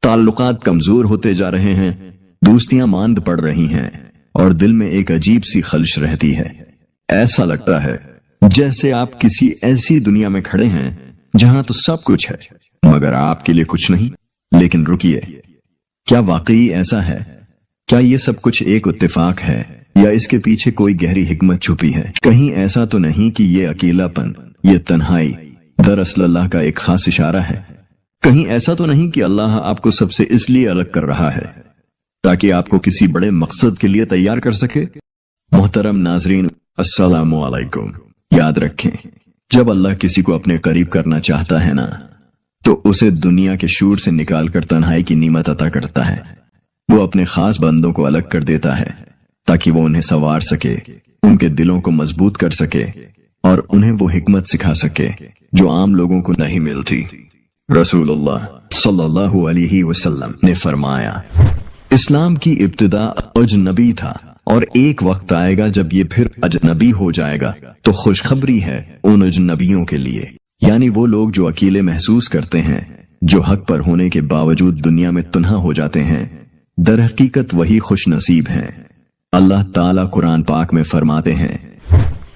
تعلقات کمزور ہوتے جا رہے ہیں، دوستیاں ماند پڑ رہی ہیں اور دل میں ایک عجیب سی خلش رہتی ہے۔ ایسا لگتا ہے جیسے آپ کسی ایسی دنیا میں کھڑے ہیں جہاں تو سب کچھ ہے مگر آپ کے لیے کچھ نہیں۔ لیکن رکیے، کیا واقعی ایسا ہے؟ کیا یہ سب کچھ ایک اتفاق ہے یا اس کے پیچھے کوئی گہری حکمت چھپی ہے؟ کہیں ایسا تو نہیں کہ یہ اکیلا پن، یہ تنہائی دراصل اللہ کا ایک خاص اشارہ ہے؟ کہیں ایسا تو نہیں کہ اللہ آپ کو سب سے اس لیے الگ کر رہا ہے تاکہ آپ کو کسی بڑے مقصد کے لیے تیار کر سکے؟ محترم ناظرین، السلام علیکم۔ یاد رکھیں، جب اللہ کسی کو اپنے قریب کرنا چاہتا ہے نا تو اسے دنیا کے شور سے نکال کر تنہائی کی نعمت عطا کرتا ہے۔ وہ اپنے خاص بندوں کو الگ کر دیتا ہے تاکہ وہ انہیں سنوار سکے، ان کے دلوں کو مضبوط کر سکے اور انہیں وہ حکمت سکھا سکے جو عام لوگوں کو نہیں ملتی۔ رسول اللہ صلی اللہ علیہ وسلم نے فرمایا، اسلام کی ابتدا اجنبی تھا اور ایک وقت آئے گا جب یہ پھر اجنبی ہو جائے گا، تو خوشخبری ہے ان اجنبیوں کے لیے، یعنی وہ لوگ جو اکیلے محسوس کرتے ہیں، جو حق پر ہونے کے باوجود دنیا میں تنہا ہو جاتے ہیں، در حقیقت وہی خوش نصیب ہیں۔ اللہ تعالیٰ قرآن پاک میں فرماتے ہیں،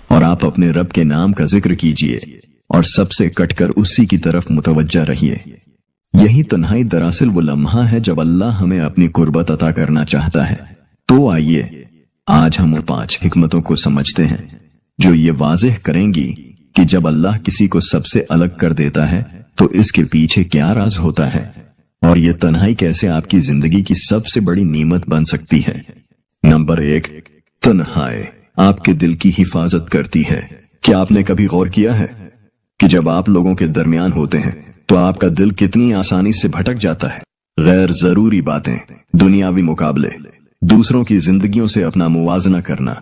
اور آپ اپنے رب کے نام کا ذکر کیجئے اور سب سے کٹ کر اسی کی طرف متوجہ رہیے۔ یہی تنہائی دراصل وہ لمحہ ہے جب اللہ ہمیں اپنی قربت عطا کرنا چاہتا ہے۔ تو آئیے آج ہم 5 حکمتوں کو سمجھتے ہیں جو یہ واضح کریں گی کہ جب اللہ کسی کو سب سے الگ کر دیتا ہے تو اس کے پیچھے کیا راز ہوتا ہے اور یہ تنہائی کیسے آپ کی زندگی کی سب سے بڑی نعمت بن سکتی ہے۔ نمبر 1، تنہائی آپ کے دل کی حفاظت کرتی ہے۔ کیا آپ نے کبھی غور کیا ہے کہ جب آپ لوگوں کے درمیان ہوتے ہیں تو آپ کا دل کتنی آسانی سے بھٹک جاتا ہے؟ غیر ضروری باتیں، دنیاوی مقابلے، دوسروں کی زندگیوں سے اپنا موازنہ کرنا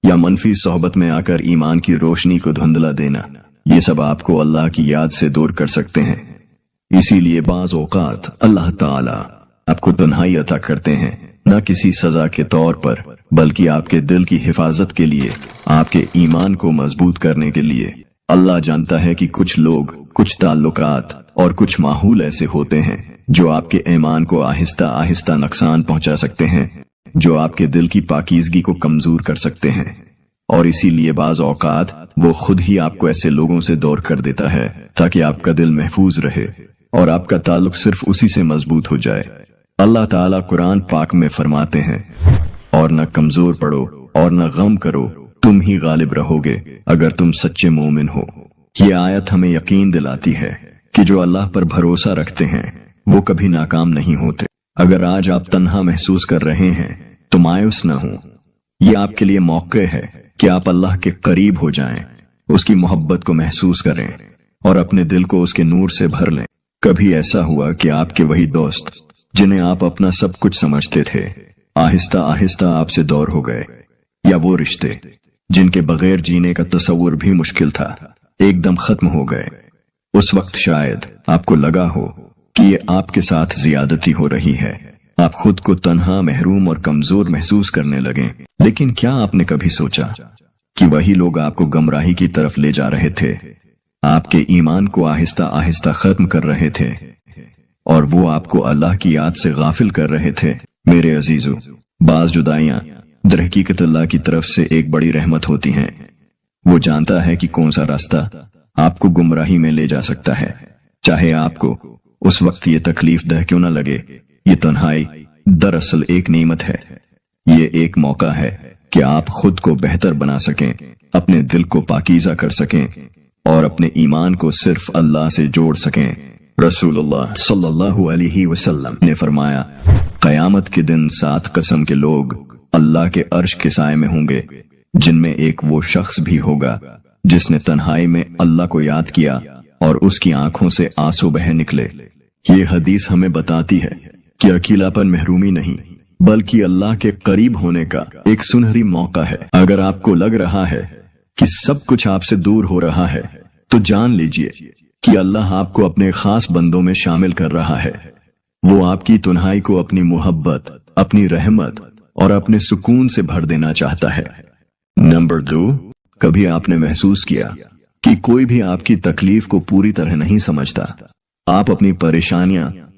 یا منفی صحبت میں آ کر ایمان کی روشنی کو دھندلا دینا، یہ سب آپ کو اللہ کی یاد سے دور کر سکتے ہیں۔ اسی لیے بعض اوقات اللہ تعالیٰ آپ کو تنہائی عطا کرتے ہیں، نہ کسی سزا کے طور پر بلکہ آپ کے دل کی حفاظت کے لیے، آپ کے ایمان کو مضبوط کرنے کے لیے۔ اللہ جانتا ہے کہ کچھ لوگ، کچھ تعلقات اور کچھ ماحول ایسے ہوتے ہیں جو آپ کے ایمان کو آہستہ آہستہ نقصان پہنچا سکتے ہیں، جو آپ کے دل کی پاکیزگی کو کمزور کر سکتے ہیں، اور اسی لیے بعض اوقات وہ خود ہی آپ کو ایسے لوگوں سے دور کر دیتا ہے تاکہ آپ کا دل محفوظ رہے اور آپ کا تعلق صرف اسی سے مضبوط ہو جائے۔ اللہ تعالیٰ قرآن پاک میں فرماتے ہیں، اور نہ کمزور پڑو اور نہ غم کرو، تم ہی غالب رہو گے اگر تم سچے مومن ہو۔ یہ آیت ہمیں یقین دلاتی ہے کہ جو اللہ پر بھروسہ رکھتے ہیں وہ کبھی ناکام نہیں ہوتے۔ اگر آج آپ تنہا محسوس کر رہے ہیں تو مایوس نہ ہوں، یہ آپ کے لیے موقع ہے کہ آپ اللہ کے قریب ہو جائیں، اس کی محبت کو محسوس کریں اور اپنے دل کو اس کے نور سے بھر لیں۔ کبھی ایسا ہوا کہ آپ کے وہی دوست جنہیں آپ اپنا سب کچھ سمجھتے تھے آہستہ آہستہ آپ سے دور ہو گئے، یا وہ رشتے جن کے بغیر جینے کا تصور بھی مشکل تھا ایک دم ختم ہو گئے۔ اس وقت شاید آپ کو لگا ہو کہ یہ آپ کے ساتھ زیادتی ہو رہی ہے، آپ خود کو تنہا، محروم اور کمزور محسوس کرنے لگیں۔ لیکن کیا آپ نے کبھی سوچا کہ وہی لوگ آپ کو گمراہی کی طرف لے جا رہے تھے، آپ کے ایمان کو آہستہ آہستہ ختم کر رہے تھے اور وہ آپ کو اللہ کی یاد سے غافل کر رہے تھے؟ میرے عزیزو، بعض جدائیاں در حقیقت اللہ کی طرف سے ایک بڑی رحمت ہوتی ہیں۔ وہ جانتا ہے کہ کون سا راستہ آپ کو گمراہی میں لے جا سکتا ہے، چاہے آپ کو اس وقت یہ تکلیف دہ کیوں نہ لگے۔ یہ تنہائی دراصل ایک نعمت ہے، یہ ایک موقع ہے کہ آپ خود کو بہتر بنا سکیں، اپنے دل کو پاکیزہ کر سکیں اور اپنے ایمان کو صرف اللہ سے جوڑ سکیں۔ رسول اللہ صلی اللہ علیہ وسلم نے فرمایا، قیامت کے دن 7 قسم کے لوگ اللہ کے عرش کے سائے میں ہوں گے، جن میں ایک وہ شخص بھی ہوگا جس نے تنہائی میں اللہ کو یاد کیا اور اس کی آنکھوں سے آنسو بہہ نکلے۔ یہ حدیث ہمیں بتاتی ہے کہ اکیلا پن محرومی نہیں بلکہ اللہ کے قریب ہونے کا ایک سنہری موقع ہے۔ اگر آپ کو لگ رہا ہے کہ سب کچھ آپ سے دور ہو رہا ہے تو جان لیجئے کہ اللہ آپ کو اپنے خاص بندوں میں شامل کر رہا ہے۔ وہ آپ کی تنہائی کو اپنی محبت، اپنی رحمت اور اپنے سکون سے بھر دینا چاہتا ہے۔ نمبر 2، کبھی آپ نے محسوس کیا کہ کوئی بھی آپ کی تکلیف کو پوری طرح نہیں سمجھتا؟ آپ اپنی پریشانیاں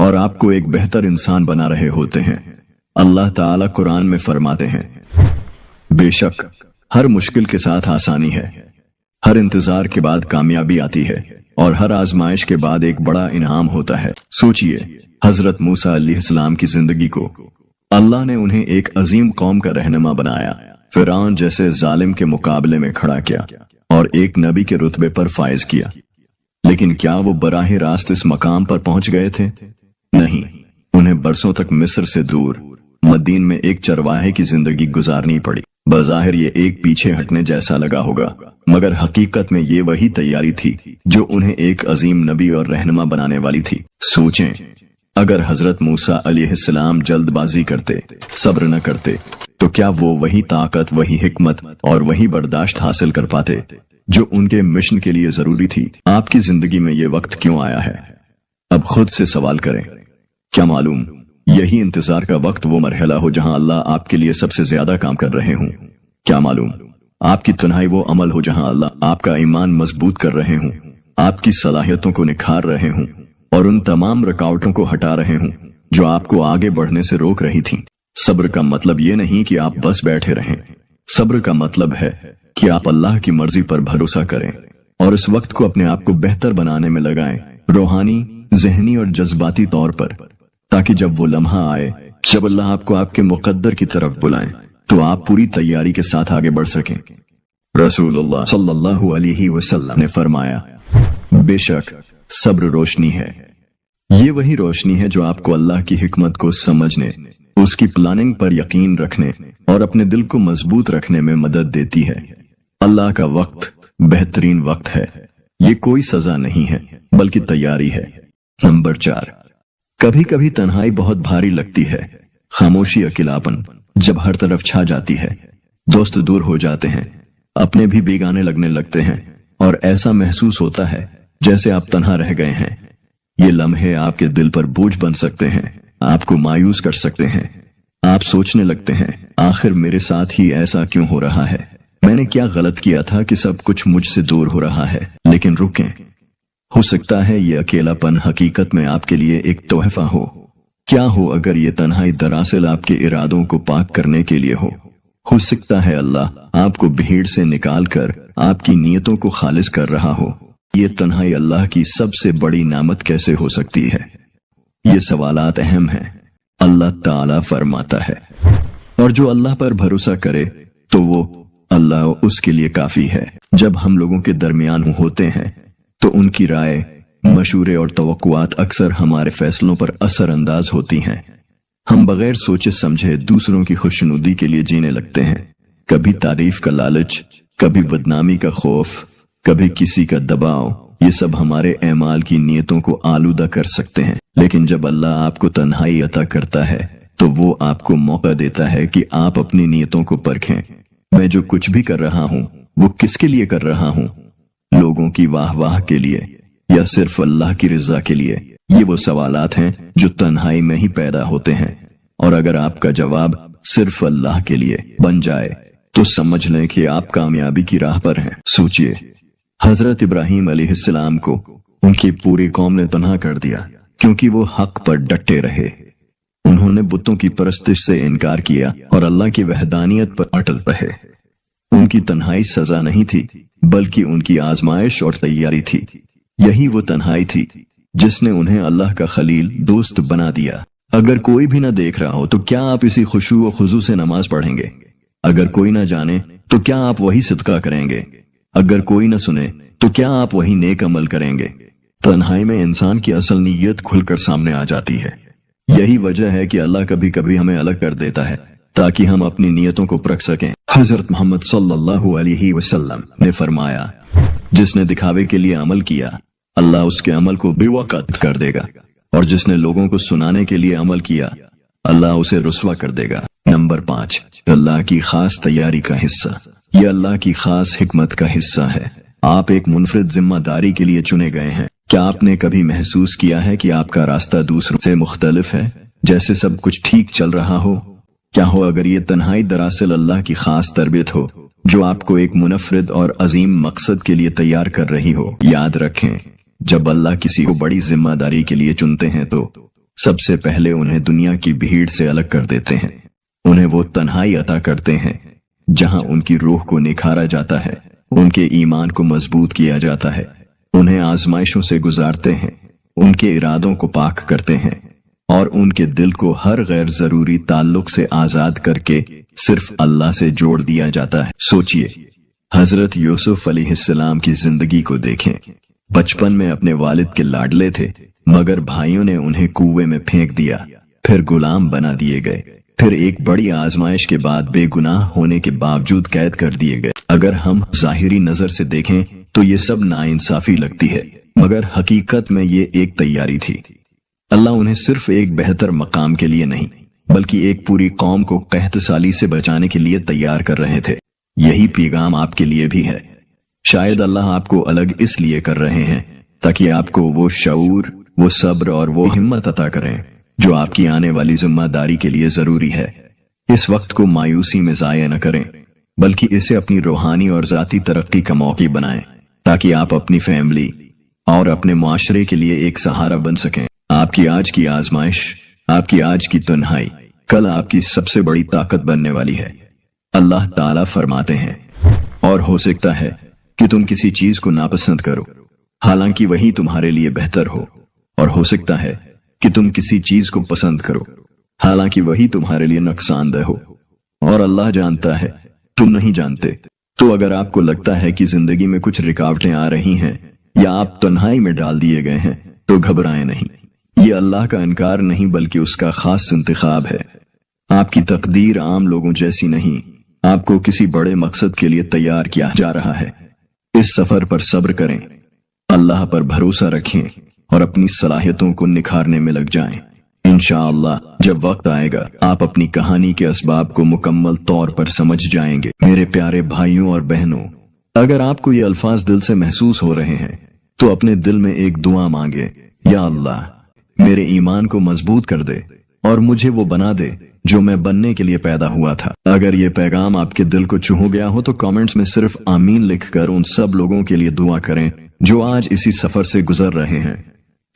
اور آپ کو ایک بہتر انسان بنا رہے ہوتے ہیں۔ اللہ تعالیٰ قرآن میں فرماتے ہیں، بے شک ہر مشکل کے ساتھ آسانی ہے، ہر انتظار کے بعد کامیابی آتی ہے، اور ہر آزمائش کے بعد ایک بڑا انعام ہوتا ہے۔ سوچئے حضرت موسیٰ علیہ السلام کی زندگی کو اللہ نے انہیں ایک عظیم قوم کا رہنما بنایا، فرعون جیسے ظالم کے مقابلے میں کھڑا کیا اور ایک نبی کے رتبے پر فائز کیا۔ لیکن کیا وہ براہ راست اس مقام پر پہنچ گئے تھے؟ نہیں، انہیں برسوں تک مصر سے دور مدین میں ایک چرواہے کی زندگی گزارنی پڑی۔ بظاہر یہ ایک پیچھے ہٹنے جیسا لگا ہوگا، مگر حقیقت میں یہ وہی تیاری تھی جو انہیں ایک عظیم نبی اور رہنما بنانے والی تھی۔ سوچیں، اگر حضرت موسیٰ علیہ السلام جلد بازی کرتے، صبر نہ کرتے، تو کیا وہ وہی طاقت، وہی حکمت اور وہی برداشت حاصل کر پاتے جو ان کے مشن کے لیے ضروری تھی؟ آپ کی زندگی میں یہ وقت کیوں آیا ہے؟ اب خود سے سوال کریں، کیا معلوم یہی انتظار کا وقت وہ مرحلہ ہو جہاں اللہ آپ کے لیے سب سے زیادہ کام کر رہے ہوں؟ کیا معلوم آپ کی تنہائی وہ عمل ہو جہاں اللہ آپ کا ایمان مضبوط کر رہے ہوں، آپ کی صلاحیتوں کو نکھار رہے ہوں اور ان تمام رکاوٹوں کو ہٹا رہے ہوں جو آپ کو آگے بڑھنے سے روک رہی تھیں۔ صبر کا مطلب یہ نہیں کہ آپ بس بیٹھے رہیں، صبر کا مطلب ہے کہ آپ اللہ کی مرضی پر بھروسہ کریں اور اس وقت کو اپنے آپ کو بہتر بنانے میں لگائیں، روحانی، ذہنی اور جذباتی طور پر، تاکہ جب وہ لمحہ آئے جب اللہ آپ کو آپ کے مقدر کی طرف بلائیں تو آپ پوری تیاری کے ساتھ آگے بڑھ سکیں۔ رسول اللہ صلی اللہ علیہ وسلم نے فرمایا، بے شک صبر روشنی ہے، یہ وہی روشنی ہے جو آپ کو اللہ کی حکمت کو سمجھنے، اس کی پلاننگ پر یقین رکھنے اور اپنے دل کو مضبوط رکھنے میں مدد دیتی ہے۔ اللہ کا وقت بہترین وقت ہے، یہ کوئی سزا نہیں ہے بلکہ تیاری ہے۔ نمبر 4، کبھی کبھی تنہائی بہت بھاری لگتی ہے، خاموشی، اکیلاپن جب ہر طرف چھا جاتی ہے، دوست دور ہو جاتے ہیں، اپنے بھی بیگانے لگنے لگتے ہیں اور ایسا محسوس ہوتا ہے جیسے آپ تنہا رہ گئے ہیں۔ یہ لمحے آپ کے دل پر بوجھ بن سکتے ہیں، آپ کو مایوس کر سکتے ہیں۔ آپ سوچنے لگتے ہیں، آخر میرے ساتھ ہی ایسا کیوں ہو رہا ہے؟ میں نے کیا غلط کیا تھا کہ سب کچھ مجھ سے دور ہو رہا ہے؟ لیکن رکیں، ہو سکتا ہے یہ اکیلا پن حقیقت میں آپ کے لیے ایک تحفہ ہو۔ کیا ہو اگر یہ تنہائی دراصل آپ کے ارادوں کو پاک کرنے کے لیے ہو سکتا ہے اللہ آپ کو بھیڑ سے نکال کر آپ کی نیتوں کو خالص کر رہا ہو۔ یہ تنہائی اللہ کی سب سے بڑی نعمت کیسے ہو سکتی ہے؟ یہ سوالات اہم ہیں۔ اللہ تعالیٰ فرماتا ہے، اور جو اللہ پر بھروسہ کرے تو وہ اللہ اس کے لیے کافی ہے۔ جب ہم لوگوں کے درمیان ہوتے ہیں تو ان کی رائے، مشورے اور توقعات اکثر ہمارے فیصلوں پر اثر انداز ہوتی ہیں۔ ہم بغیر سوچے سمجھے دوسروں کی خوشنودی کے لیے جینے لگتے ہیں، کبھی تعریف کا لالچ، کبھی بدنامی کا خوف، کبھی کسی کا دباؤ۔ یہ سب ہمارے اعمال کی نیتوں کو آلودہ کر سکتے ہیں، لیکن جب اللہ آپ کو تنہائی عطا کرتا ہے تو وہ آپ کو موقع دیتا ہے کہ آپ اپنی نیتوں کو پرکھیں۔ میں جو کچھ بھی کر رہا ہوں وہ کس کے لیے کر رہا ہوں؟ لوگوں کی واہ واہ کے لیے یا صرف اللہ کی رضا کے لیے؟ یہ وہ سوالات ہیں جو تنہائی میں ہی پیدا ہوتے ہیں، اور اگر آپ کا جواب صرف اللہ کے لیے بن جائے تو سمجھ لیں کہ آپ کامیابی کی راہ پر ہیں۔ سوچئے، حضرت ابراہیم علیہ السلام کو ان کی پوری قوم نے تنہا کر دیا کیونکہ وہ حق پر ڈٹے رہے۔ انہوں نے بتوں کی پرستش سے انکار کیا اور اللہ کی وحدانیت پر اٹل رہے۔ ان کی تنہائی سزا نہیں تھی بلکہ ان کی آزمائش اور تیاری تھی۔ یہی وہ تنہائی تھی جس نے انہیں اللہ کا خلیل، دوست بنا دیا۔ اگر کوئی بھی نہ دیکھ رہا ہو تو کیا آپ اسی خشوع و خضوع سے نماز پڑھیں گے؟ اگر کوئی نہ جانے تو کیا آپ وہی صدقہ کریں گے؟ اگر کوئی نہ سنے تو کیا آپ وہی نیک عمل کریں گے؟ تنہائی میں انسان کی اصل نیت کھل کر سامنے آ جاتی ہے۔ یہی وجہ ہے کہ اللہ کبھی کبھی ہمیں الگ کر دیتا ہے تاکہ ہم اپنی نیتوں کو پرکھ سکیں۔ حضرت محمد صلی اللہ علیہ وسلم نے فرمایا، جس نے دکھاوے کے لیے عمل کیا اللہ اس کے عمل کو بے وقت کر دے گا، اور جس نے لوگوں کو سنانے کے لیے عمل کیا اللہ اسے رسوا کر دے گا۔ نمبر 5، اللہ کی خاص تیاری کا حصہ۔ یہ اللہ کی خاص حکمت کا حصہ ہے۔ آپ ایک منفرد ذمہ داری کے لیے چنے گئے ہیں۔ کیا آپ نے کبھی محسوس کیا ہے کہ آپ کا راستہ دوسروں سے مختلف ہے، جیسے سب کچھ ٹھیک چل رہا ہو؟ کیا ہو اگر یہ تنہائی دراصل اللہ کی خاص تربیت ہو جو آپ کو ایک منفرد اور عظیم مقصد کے لیے تیار کر رہی ہو؟ یاد رکھیں، جب اللہ کسی کو بڑی ذمہ داری کے لیے چنتے ہیں تو سب سے پہلے انہیں دنیا کی بھیڑ سے الگ کر دیتے ہیں، انہیں وہ تنہائی عطا کرتے ہیں جہاں ان کی روح کو نکھارا جاتا ہے، ان کے ایمان کو مضبوط کیا جاتا ہے، انہیں آزمائشوں سے گزارتے ہیں، ان کے ارادوں کو پاک کرتے ہیں اور ان کے دل کو ہر غیر ضروری تعلق سے آزاد کر کے صرف اللہ سے جوڑ دیا جاتا ہے۔ سوچئے، حضرت یوسف علیہ السلام کی زندگی کو دیکھیں۔ بچپن میں اپنے والد کے لاڈلے تھے، مگر بھائیوں نے انہیں کنویں میں پھینک دیا، پھر غلام بنا دیے گئے، پھر ایک بڑی آزمائش کے بعد بے گناہ ہونے کے باوجود قید کر دیے گئے۔ اگر ہم ظاہری نظر سے دیکھیں تو یہ سب ناانصافی لگتی ہے، مگر حقیقت میں یہ ایک تیاری تھی۔ اللہ انہیں صرف ایک بہتر مقام کے لیے نہیں بلکہ ایک پوری قوم کو قحط سالی سے بچانے کے لیے تیار کر رہے تھے۔ یہی پیغام آپ کے لیے بھی ہے۔ شاید اللہ آپ کو الگ اس لیے کر رہے ہیں تاکہ آپ کو وہ شعور، وہ صبر اور وہ ہمت عطا کریں جو آپ کی آنے والی ذمہ داری کے لیے ضروری ہے۔ اس وقت کو مایوسی میں ضائع نہ کریں بلکہ اسے اپنی روحانی اور ذاتی ترقی کا موقع بنائیں تاکہ آپ اپنی فیملی اور اپنے معاشرے کے لیے ایک سہارا بن سکیں۔ آپ کی آج کی آزمائش، آپ کی آج کی تنہائی کل آپ کی سب سے بڑی طاقت بننے والی ہے۔ اللہ تعالیٰ فرماتے ہیں، اور ہو سکتا ہے کہ تم کسی چیز کو ناپسند کرو حالانکہ وہی تمہارے لیے بہتر ہو، اور ہو سکتا ہے کہ تم کسی چیز کو پسند کرو حالانکہ وہی تمہارے لیے نقصان دہ ہو، اور اللہ جانتا ہے تم نہیں جانتے۔ تو اگر آپ کو لگتا ہے کہ زندگی میں کچھ رکاوٹیں آ رہی ہیں یا آپ تنہائی میں ڈال دیے گئے ہیں تو گھبرائیں نہیں، یہ اللہ کا انکار نہیں بلکہ اس کا خاص انتخاب ہے۔ آپ کی تقدیر عام لوگوں جیسی نہیں، آپ کو کسی بڑے مقصد کے لیے تیار کیا جا رہا ہے۔ اس سفر پر صبر کریں، اللہ پر بھروسہ رکھیں اور اپنی صلاحیتوں کو نکھارنے میں لگ جائیں۔ انشاءاللہ جب وقت آئے گا آپ اپنی کہانی کے اسباب کو مکمل طور پر سمجھ جائیں گے۔ میرے پیارے بھائیوں اور بہنوں، اگر آپ کو یہ الفاظ دل سے محسوس ہو رہے ہیں تو اپنے دل میں ایک دعا مانگے، یا اللہ میرے ایمان کو مضبوط کر دے اور مجھے وہ بنا دے جو میں بننے کے لیے پیدا ہوا تھا۔ اگر یہ پیغام آپ کے دل کو چھو گیا ہو تو کامنٹس میں صرف آمین لکھ کر ان سب لوگوں کے لیے دعا کریں جو آج اسی سفر سے گزر رہے ہیں۔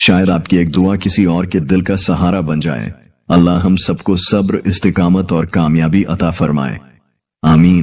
شاید آپ کی ایک دعا کسی اور کے دل کا سہارا بن جائے۔ اللہ ہم سب کو صبر، استقامت اور کامیابی عطا فرمائے، آمین۔